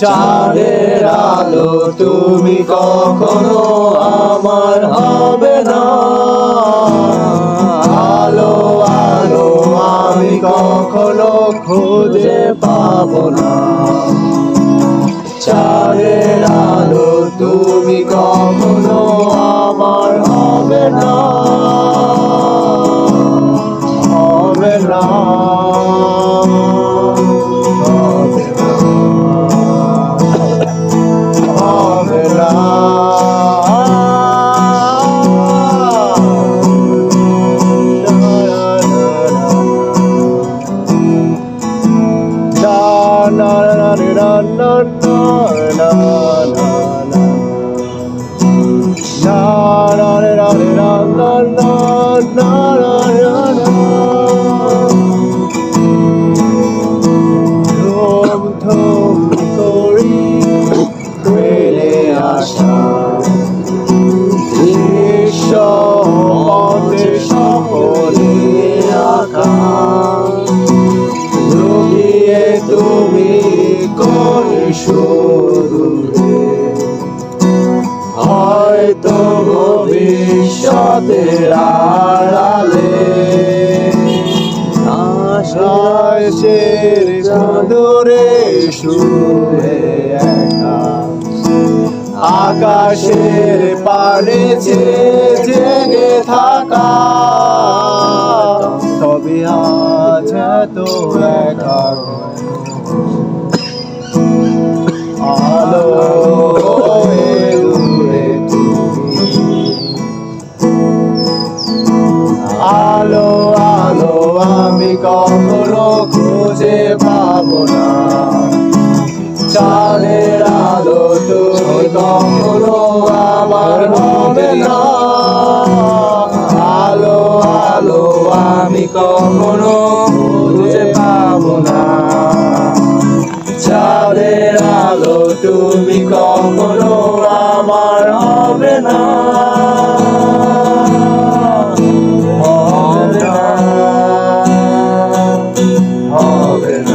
চাঁদের আলো তুমি কখনো আমার হবে না, আলো আলো আমি কখনো খুঁজে পাবো না। চাঁদের আলো তুমি কখনো আমার হবে না, হবে না, হবে না, ফেলে আসা দৃশ্য পথে সকলে আঁকা, লুকিয়ে তুমি কোন সুদূরে, হয়তো ভবিষ্যতের আড়ালে আকাশের চাদরে শুয়ে একা, আকাশের পানে জেগে থাকা, তবে আজ এত একা। আলো দূরে তুমি, আলো আলো আমি কখনো খুঁজে পাবো না। চাঁদের আলো তুমি কখনো আমার হবে না, আলো আলো আমি কখনো খুঁজে পাবো না। চাঁদের আলো তুমি কখনো আমার হবে না, হবে না, হবে না।